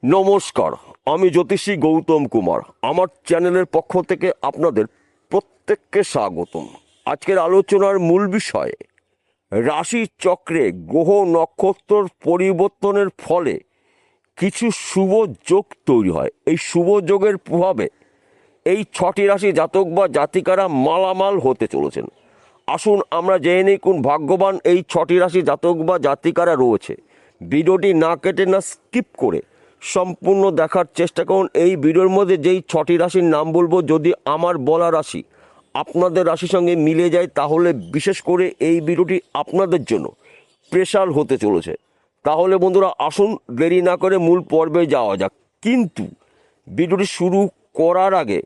নমস্কার, আমি জ্যোতিষী গৌতম কুমার। আমার চ্যানেলের পক্ষ থেকে আপনাদের প্রত্যেককে স্বাগতম। আজকের আলোচনার মূল বিষয় রাশি চক্রে গ্রহ নক্ষত্রর পরিবর্তনের ফলে কিছু শুভ যোগ তৈরি হয়। এই শুভ যোগের প্রভাবে এই 6টি রাশি জাতক বা জাতিকারা মালামাল হতে চলেছেন। আসুন আমরা জেনে নিই কোন ভাগ্যবান এই 6টি রাশি জাতক বা জাতিকারা রয়েছে। ভিডিওটি না কেটে না স্কিপ করে সম্পূর্ণ দেখার চেষ্টা করুন। এই ভিডিওর মধ্যে যেই 6টি রাশির নাম বলবো, যদি আমার বলা রাশি আপনাদের রাশির সঙ্গে মিলে যায় তাহলে বিশেষ করে এই ভিডিওটি আপনাদের জন্য স্পেশাল হতে চলেছে। তাহলে বন্ধুরা আসুন দেরি না করে মূল পর্বে যাওয়া যাক। কিন্তু ভিডিওটি শুরু করার আগে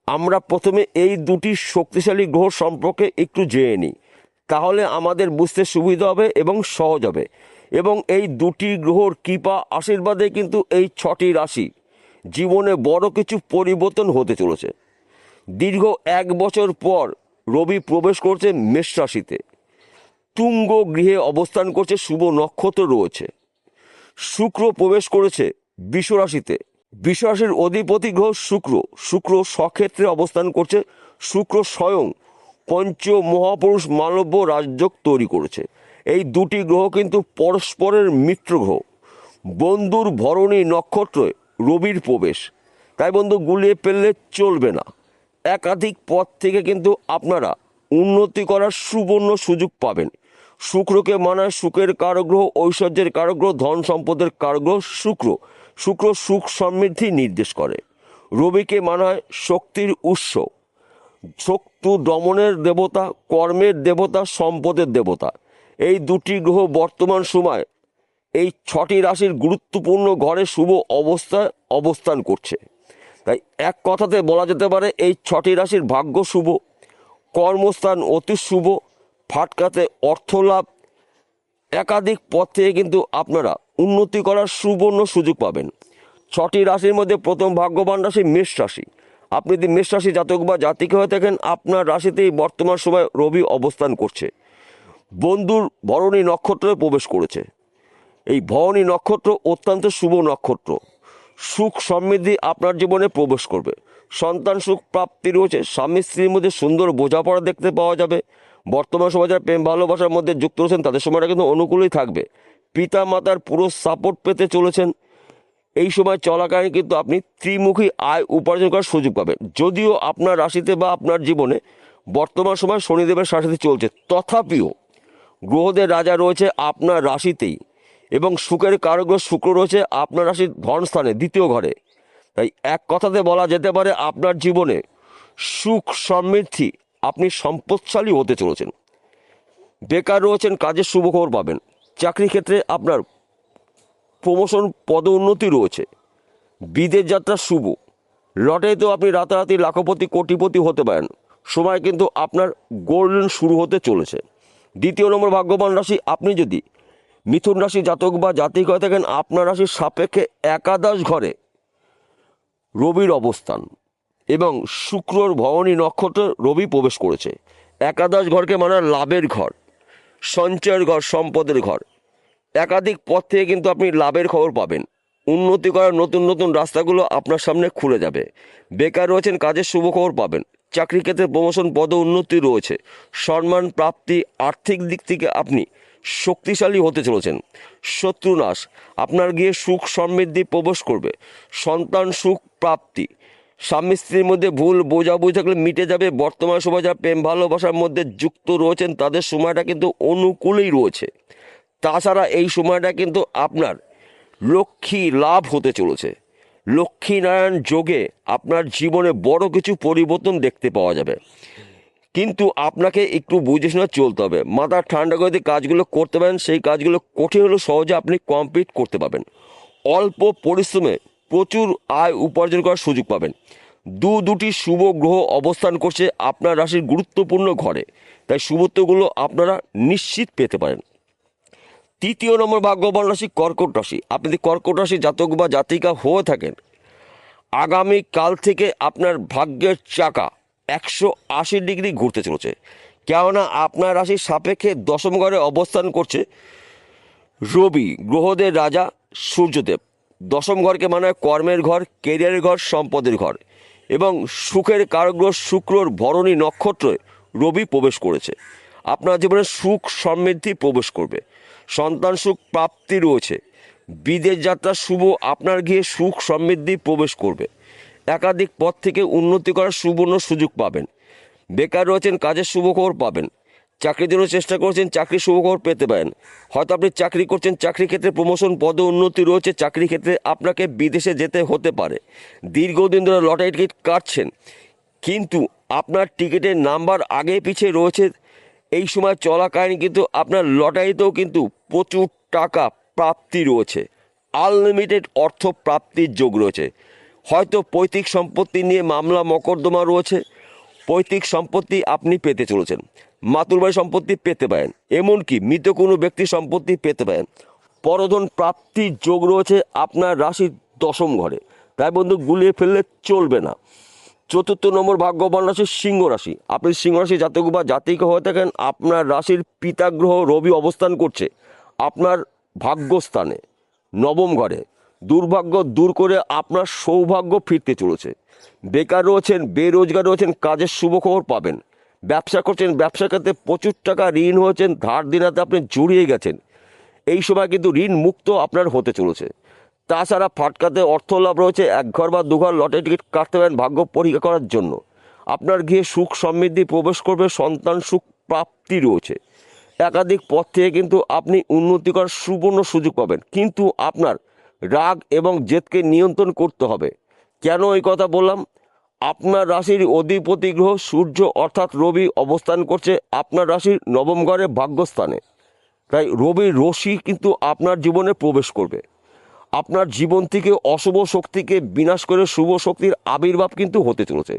আমরা প্রথমে এই দুটি শক্তিশালী গ্রহ সম্পর্কে একটু জেনে নিই, তাহলে আমাদের বুঝতে সুবিধা হবে এবং সহজ হবে। এবং এই দুটি গ্রহর কৃপা আশীর্বাদে কিন্তু এই 6টি রাশি জীবনে বড় কিছু পরিবর্তন হতে চলেছে। দীর্ঘ 1 বছর পর রবি প্রবেশ করছে মেষ রাশিতে, তুঙ্গ গৃহে অবস্থান করছে, শুভ নক্ষত্র রয়েছে। শুক্র প্রবেশ করেছে বৃষ রাশিতে, বৃষ রাশির অধিপতি গ্রহ শুক্র স্বক্ষেত্রে অবস্থান করছে। শুক্র স্বয়ং পঞ্চ মহাপুরুষ মালব্য রাজযোগ তৈরি করেছে। এই দুটি গ্রহ কিন্তু পরস্পরের মিত্র গ্রহ। বন্ধুর ভরণী নক্ষত্রে রবির প্রবেশ, তাই বন্ধু গুলিয়ে ফেললে চলবে না। একাধিক পথ থেকে কিন্তু আপনারা উন্নতি করার সুবর্ণ সুযোগ পাবেন। শুক্রকে মানায় সুখের কারগ্রহ, ঐশ্বর্যের কারগ্রহ, ধন সম্পদের কারগ্রহ শুক্র সুখ সমৃদ্ধি নির্দেশ করে। রবিকে মানায় শক্তির উৎস, শত্রু দমনের দেবতা, কর্মের দেবতা, সম্পদের দেবতা। এই দুটি গ্রহ বর্তমান সময় এই 6টি রাশির গুরুত্বপূর্ণ ঘরে শুভ অবস্থায় অবস্থান করছে। তাই এক কথাতে বলা যেতে পারে এই 6টি রাশির ভাগ্য শুভ, কর্মস্থান অতি শুভ, ফাটকাতে অর্থ লাভ। একাধিক পথ থেকে কিন্তু আপনারা উন্নতি করার সুবর্ণ সুযোগ পাবেন। 6টি রাশির মধ্যে প্রথম ভাগ্যবান রাশি মেষ রাশি। আপনি যদি মেষ রাশি জাতক বা জাতিকা হয়ে থাকেন, আপনার রাশিতেই বর্তমান সময় রবি অবস্থান করছে, বন্ধুর ভরণী নক্ষত্রে প্রবেশ করেছে। এই ভরণী নক্ষত্র অত্যন্ত শুভ নক্ষত্র। সুখ সমৃদ্ধি আপনার জীবনে প্রবেশ করবে। সন্তান সুখ প্রাপ্তি রয়েছে। স্বামী স্ত্রীর মধ্যে সুন্দর বোঝাপড়া দেখতে পাওয়া যাবে। বর্তমান সময় যারা প্রেম ভালোবাসার মধ্যে যুক্ত রয়েছেন তাদের সময়টা কিন্তু অনুকূলই থাকবে। পিতা মাতার পুরো সাপোর্ট পেতে চলেছেন। এই সময় চলাকালীন কিন্তু আপনি ত্রিমুখী আয় উপার্জন করার সুযোগ পাবেন। যদিও আপনার রাশিতে বা আপনার জীবনে বর্তমান সময় শনিদেবের সাথে চলছে, তথাপিও গ্রহদের রাজা রয়েছে আপনার রাশিতেই, এবং সুখের কারগ্রহ শুক্র রয়েছে আপনার রাশির ধনস্থানে দ্বিতীয় ঘরে। তাই এক কথাতে বলা যেতে পারে আপনার জীবনে সুখ সমৃদ্ধি, আপনি সম্পদশালী হতে চলেছেন। বেকার রয়েছেন, কাজের শুভ খবর পাবেন। চাকরি ক্ষেত্রে আপনার প্রমোশন, পদোন্নতি রয়েছে। বিদেশ যাত্রা শুভ। লটারিতেও আপনি রাতারাতি লাখপতি কোটিপতি হতে পারেন। সময় কিন্তু আপনার গোল্ডেন শুরু হতে চলেছে। দ্বিতীয় নম্বর ভাগ্যবান রাশি, আপনি যদি মিথুন রাশি জাতক বা জাতিক হয়ে থাকেন, আপনার রাশির সাপেক্ষে একাদশ ঘরে রবির অবস্থান এবং শুক্রর ভরণী নক্ষত্রে রবি প্রবেশ করেছে। একাদশ ঘরকে মানে লাভের ঘর, সঞ্চয়ের ঘর, সম্পদের ঘর। একাধিক পথ থেকে কিন্তু আপনি লাভের খবর পাবেন। উন্নতি করার নতুন নতুন রাস্তাগুলো আপনার সামনে খুলে যাবে। বেকার রয়েছেন, কাজের শুভ খবর পাবেন। চাকরি ক্ষেত্রে প্রমোশন, পদ উন্নতি রয়েছে। সম্মান প্রাপ্তি, আর্থিক দিক থেকে আপনি শক্তিশালী হতে চলেছেন। শত্রুনাশ, আপনার গিয়ে সুখ সমৃদ্ধি প্রবেশ করবে। সন্তান সুখ প্রাপ্তি, স্বামী স্ত্রীর মধ্যে ভুল বোঝাবুঝি থাকলে মিটে যাবে। বর্তমান সময় যারা প্রেম ভালোবাসার মধ্যে যুক্ত রয়েছেন তাদের সময়টা কিন্তু অনুকূলেই রয়েছে। তাছাড়া এই সময়টা কিন্তু আপনার লক্ষ্মী লাভ হতে চলেছে। লক্ষ্মীনারায়ণ যোগে আপনার জীবনে বড় কিছু পরিবর্তন দেখতে পাওয়া যাবে, কিন্তু আপনাকে একটু বুঝে শুনে চলতে হবে। মাথা ঠান্ডা করে দিয়ে কাজগুলো করতে পারেন, সেই কাজগুলো কঠিন হলেও সহজে আপনি কমপ্লিট করতে পারবেন। অল্প পরিশ্রমে প্রচুর আয় উপার্জন করার সুযোগ পাবেন। দুটি শুভ গ্রহ অবস্থান করছে আপনার রাশির গুরুত্বপূর্ণ ঘরে, তাই শুভত্বগুলো আপনারা নিশ্চিত পেতে পারেন। তৃতীয় নম্বর ভাগ্যবান রাশি কর্কট রাশি। আপনি যদি কর্কট রাশি জাতক বা জাতিকা হয়ে থাকেন, আগামী কাল থেকে আপনার ভাগ্যের চাকা 180 ডিগ্রি ঘুরতে চলেছে। কেননা আপনার রাশির সাপেক্ষে দশম ঘরে অবস্থান করছে রবি, গ্রহদের রাজা সূর্যদেব। দশম ঘরকে মানে হয় কর্মের ঘর, কেরিয়ারের ঘর, সম্পদের ঘর এবং সুখের কারগ্রহ শুক্রর ভরণী নক্ষত্রে রবি প্রবেশ করেছে। আপনার জীবনে সুখ সমৃদ্ধি প্রবেশ করবে, সন্তান সুখ প্রাপ্তি রয়েছে, বিদেশ যাত্রা শুভ, আপনার গিয়ে সুখ সমৃদ্ধি প্রবেশ করবে, একাধিক পথ থেকে উন্নতি করার সুবর্ণ সুযোগ পাবেন, বেকার রয়েছেন কাজের শুভখবর পাবেন, চাকরির জন্য চেষ্টা করছেন চাকরির শুভখবর পেতে পারেন, হয়তো আপনি চাকরি করছেন চাকরি ক্ষেত্রে প্রমোশন পদ উন্নতি রয়েছে, চাকরি ক্ষেত্রে আপনাকে বিদেশে যেতে হতে পারে, দীর্ঘদিন ধরে লটারি টিকিট কাটছেন কিন্তু আপনার টিকিটের নাম্বার আগে পিছিয়ে রয়েছে, এই সময় চলাকালীন কিন্তু আপনার লটারিতেও কিন্তু প্রচুর টাকা প্রাপ্তি রয়েছে, আনলিমিটেড অর্থ প্রাপ্তির যোগ রয়েছে, হয়তো পৈতৃক সম্পত্তি নিয়ে মামলা মকদ্দমা রয়েছে, পৈতৃক সম্পত্তি আপনি পেতে চলেছেন, মাতুরবাড়ি সম্পত্তি পেতে পারেন, এমনকি মৃত কোনো ব্যক্তির সম্পত্তি পেতে পারেন, পরধন প্রাপ্তির যোগ রয়েছে আপনার রাশির দশম ঘরে। তাই বন্ধু গুলিয়ে ফেললে চলবে না। চতুর্থ নম্বর ভাগ্যবান রাশি সিংহ রাশি। আপনি সিংহ রাশি জাতক বা জাতিকা হয়ে থাকেন, আপনার রাশির পিতা গ্রহ রবি অবস্থান করছে আপনার ভাগ্যস্থানে নবম ঘরে। দুর্ভাগ্য দূর করে আপনার সৌভাগ্য ফিরতে চলেছে। বেকার রয়েছেন, বেরোজগার রয়েছেন, কাজের শুভ খবর পাবেন। ব্যবসা করছেন, ব্যবসা ক্ষেত্রে প্রচুর টাকা ঋণ হয়েছেন, ধার দিনাতে আপনি জড়িয়ে গেছেন, এই সময় কিন্তু ঋণ মুক্ত আপনার হতে চলেছে। তাছাড়া ফাটকাতে অর্থ লাভ রয়েছে, এক ঘর বা দুঘর লটারি টিকিট কাটতে পারেন ভাগ্য পরীক্ষা করার জন্য। আপনার গৃহে সুখ সমৃদ্ধি প্রবেশ করবে, সন্তান সুখ প্রাপ্তি রয়েছে, একাধিক পথ থেকে কিন্তু আপনি উন্নতি করার সুবর্ণ সুযোগ পাবেন, কিন্তু আপনার রাগ এবং জেদকে নিয়ন্ত্রণ করতে হবে। কেন এই কথা বললাম? আপনার রাশির অধিপতি গ্রহ সূর্য অর্থাৎ রবি অবস্থান করছে আপনার রাশির নবম ঘরে ভাগ্যস্থানে। তাই রবির রশ্মি কিন্তু আপনার জীবনে প্রবেশ করবে, আপনার জীবন থেকে অশুভ শক্তিকে বিনাশ করে শুভ শক্তির আবির্ভাব কিন্তু হতে চলেছে।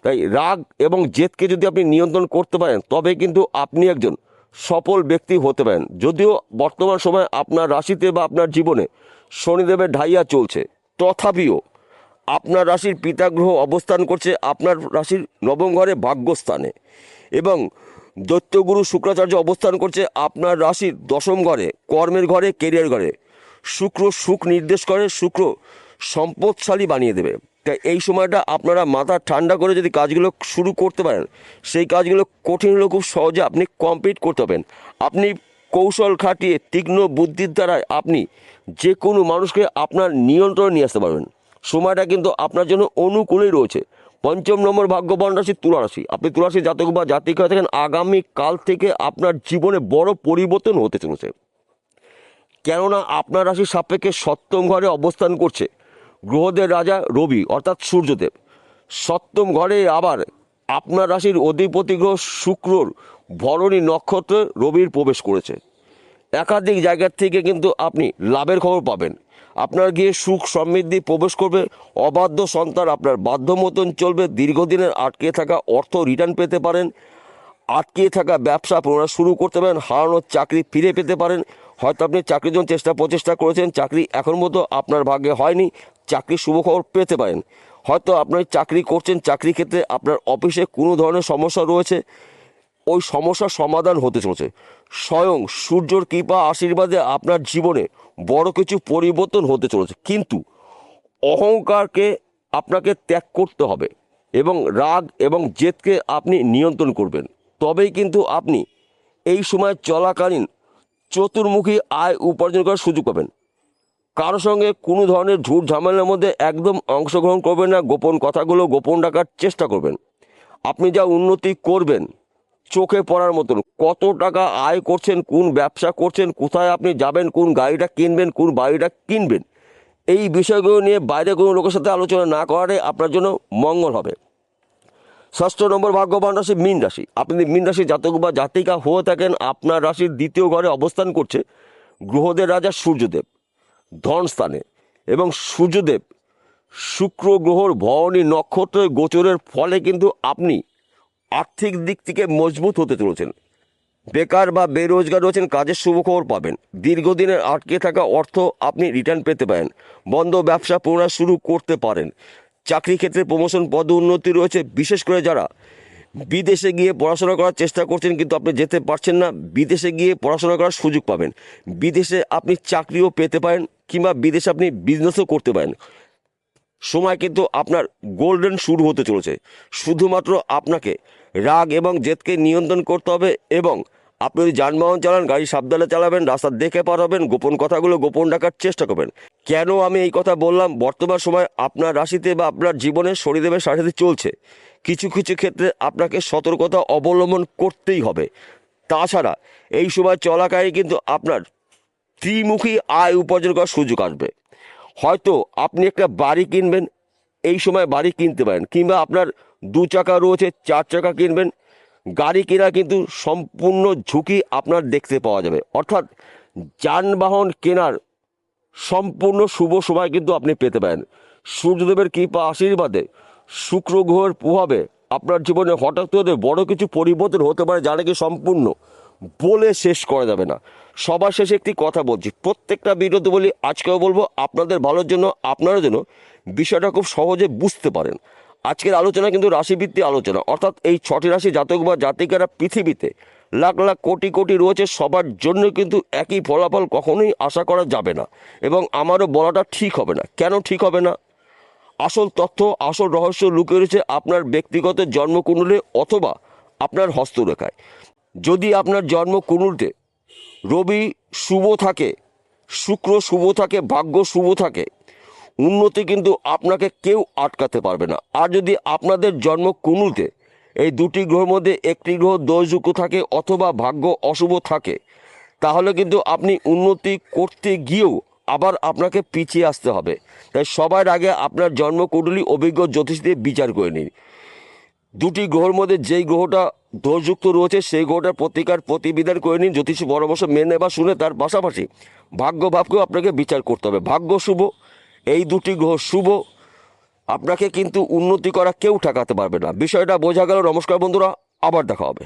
তাই রাগ এবং জেদকে যদি আপনি নিয়ন্ত্রণ করতে পারেন তবে কিন্তু আপনি একজন সফল ব্যক্তি হতে পারেন। যদিও বর্তমান সময়ে আপনার রাশিতে বা আপনার জীবনে শনিদেবের ঢাইয়া চলছে, তথাপিও আপনার রাশির পিতা গ্রহ অবস্থান করছে আপনার রাশির নবম ঘরে ভাগ্যস্থানে এবং দৈত্যগুরু শুক্রাচার্য অবস্থান করছে আপনার রাশির দশম ঘরে কর্মের ঘরে, কেরিয়ার ঘরে। শুক্র সুখ নির্দেশ করে, শুক্র সম্পদশালী বানিয়ে দেবে। তাই এই সময়টা আপনারা মাথা ঠান্ডা করে যদি কাজগুলো শুরু করতে পারেন, সেই কাজগুলো কঠিন হলেও খুব সহজে আপনি কমপ্লিট করতে পারবেন। আপনি কৌশল খাটিয়ে তীক্ষ্ণ বুদ্ধির দ্বারা আপনি যে কোনো মানুষকে আপনার নিয়ন্ত্রণে নিয়ে আসতে পারবেন। সময়টা কিন্তু আপনার জন্য অনুকূলেই রয়েছে। পঞ্চম নম্বর ভাগ্যবান রাশি তুলা রাশি। আপনি তুলা রাশি জাতক বা জাতিকা হয়ে থাকেন, আগামী কাল থেকে আপনার জীবনে বড় পরিবর্তন হতে চলেছে। কেননা আপনার রাশির সাপেক্ষে সপ্তম ঘরে অবস্থান করছে গ্রহদের রাজা রবি অর্থাৎ সূর্যদেব। সপ্তম ঘরে আবার আপনার রাশির অধিপতি গ্রহ শুক্রর ভরণী নক্ষত্রে রবির প্রবেশ করেছে। একাধিক জায়গার থেকে কিন্তু আপনি লাভের খবর পাবেন, আপনার গিয়ে সুখ সমৃদ্ধি প্রবেশ করবে, অবাধ্য সন্তান আপনার বাধ্য মতন চলবে, দীর্ঘদিনের আটকে থাকা অর্থ রিটার্ন পেতে পারেন, আটকে থাকা ব্যবসা পুনরায় শুরু করতে পারেন, হারানোর চাকরি ফিরে পেতে পারেন। হয়তো আপনি চাকরির জন্য প্রচেষ্টা করেছেন, চাকরি এখন মতো আপনার ভাগ্যে হয়নি, চাকরির শুভখবর পেতে পারেন। হয়তো আপনি চাকরি করছেন, চাকরি ক্ষেত্রে আপনার অফিসে কোনো ধরনের সমস্যা রয়েছে, ওই সমস্যার সমাধান হতে চলেছে। স্বয়ং সূর্যর কৃপা আশীর্বাদে আপনার জীবনে বড় কিছু পরিবর্তন হতে চলেছে, কিন্তু অহংকারকে আপনাকে ত্যাগ করতে হবে এবং রাগ এবং জেদকে আপনি নিয়ন্ত্রণ করবেন। তবেই কিন্তু আপনি এই সময় চলাকালীন চতুর্মুখী আয় উপার্জন করার সুযোগ পাবেন। কারোর সঙ্গে কোনো ধরনের ঝুট ঝামেলার মধ্যে একদম অংশগ্রহণ করবেন না, গোপন কথাগুলো গোপন রাখার চেষ্টা করবেন। আপনি যা উন্নতি করবেন চোখে পড়ার মতন, কত টাকা আয় করছেন, কোন ব্যবসা করছেন, কোথায় আপনি যাবেন, কোন গাড়িটা কিনবেন, কোন বাড়িটা কিনবেন, এই বিষয়গুলো নিয়ে বাইরে কোনো লোকের সাথে আলোচনা না করাটাই আপনার জন্য মঙ্গল হবে। ষষ্ঠ নম্বর ভাগ্যবান রাশি মীন রাশি। আপনি মীন রাশি জাতক বা জাতিকা হয়ে থাকেন, আপনার রাশির দ্বিতীয় ঘরে অবস্থান করছে গ্রহদের রাজা সূর্যদেব ধন স্থানে এবং সূর্যদেব শুক্র গ্রহর ভরণী নক্ষত্রে গোচরের ফলে কিন্তু আপনি আর্থিক দিক থেকে মজবুত হতে চলেছেন। বেকার বা বেরোজগার রয়েছেন, কাজের শুভখবর পাবেন, দীর্ঘদিনের আটকে থাকা অর্থ আপনি রিটার্ন পেতে পারেন, বন্ধ ব্যবসা পুনরায় শুরু করতে পারেন, চাকরি ক্ষেত্রে প্রমোশন পদ উন্নতি রয়েছে। বিশেষ করে যারা বিদেশে গিয়ে পড়াশোনা করার চেষ্টা করছেন কিন্তু আপনি যেতে পারছেন না, বিদেশে গিয়ে পড়াশোনা করার সুযোগ পাবেন, বিদেশে আপনি চাকরিও পেতে পারেন, কিংবা বিদেশে আপনি বিজনেসও করতে পারেন। সময় কিন্তু আপনার গোল্ডেন শুরু হতে চলেছে। শুধুমাত্র আপনাকে রাগ এবং জেদকে নিয়ন্ত্রণ করতে হবে, এবং আপনি যদি যানবাহন চালান গাড়ি সাবধানে চালাবেন, রাস্তা দেখে পার হবেন, গোপন কথাগুলো গোপন রাখার চেষ্টা করবেন। কেন আমি এই কথা বললাম? বর্তমান সময় আপনার রাশিতে বা আপনার জীবনে শনিদেবের সাথে চলছে, কিছু কিছু ক্ষেত্রে আপনাকে সতর্কতা অবলম্বন করতেই হবে। তাছাড়া এই সময় চলাকালীন কিন্তু আপনার ত্রিমুখী আয় উপার্জন করার সুযোগ আসবে। হয়তো আপনি একটা বাড়ি কিনবেন, এই সময় বাড়ি কিনতে পারেন, কিংবা আপনার 2 চাকা রয়েছে 4 চাকা কিনবেন। গাড়ি কেনা কিন্তু সম্পূর্ণ ঝুঁকি আপনার দেখতে পাওয়া যাবে, অর্থাৎ যানবাহন কেনার সম্পূর্ণ শুভ সময় কিন্তু আপনি পেতে পারেন। সূর্যদেবের কৃপা আশীর্বাদে, শুক্র গ্রহের প্রভাবে আপনার জীবনে হঠাৎ করে বড় কিছু পরিবর্তন হতে পারে, যা নাকি সম্পূর্ণ বলে শেষ করা যাবে না। সবার শেষে একটি কথা বলছি, প্রত্যেকটা ভিডিওতে বলি, আজকেও বলবো, আপনাদের ভালোর জন্য, আপনারা যেন বিষয়টা খুব সহজে বুঝতে পারেন। আজকের আলোচনা কিন্তু রাশিভিত্তিক আলোচনা, অর্থাৎ এই 6টি রাশি জাতক বা জাতিকারা পৃথিবীতে লাখ লাখ কোটি কোটি রয়েছে, সবার জন্য কিন্তু একই ফলাফল কখনোই আশা করা যাবে না, এবং আমারও বলাটা ঠিক হবে না। কেন ঠিক হবে না? আসল তথ্য, আসল রহস্য লুকিয়ে রয়েছে আপনার ব্যক্তিগত জন্মকুণ্ডলে অথবা আপনার হস্তরেখায়। যদি আপনার জন্মকুণ্ডলিতে রবি শুভ থাকে, শুক্র শুভ থাকে, ভাগ্য শুভ থাকে, উন্নতি কিন্তু আপনাকে কেউ আটকাতে পারবে না। আর যদি আপনাদের জন্মকুণ্ডলিতে এই 2টি গ্রহের মধ্যে একটি গ্রহ দোষযুক্ত থাকে অথবা ভাগ্য অশুভ থাকে, তাহলে কিন্তু আপনি উন্নতি করতে গিয়েও আবার আপনাকে পিছিয়ে আসতে হবে। তাই সবার আগে আপনার জন্মকুণ্ডলী অভিজ্ঞ জ্যোতিষ দিয়ে বিচার করে নিন। 2টি গ্রহের মধ্যে যেই গ্রহটা দোষযুক্ত রয়েছে সেই গ্রহটার প্রতিকার প্রতিবিধান করে নিন, জ্যোতিষী পরামর্শ মেনে বা শুনে। তার পাশাপাশি ভাগ্য ভাবকেও আপনাকে বিচার করতে হবে। ভাগ্য শুভ, এই 2টি গ্রহ শুভ, আপনাকে কিন্তু উন্নতি করা কেউ ঠেকাতে পারবে না। বিষয়টা বোঝা গেল? নমস্কার বন্ধুরা, আবার দেখা হবে।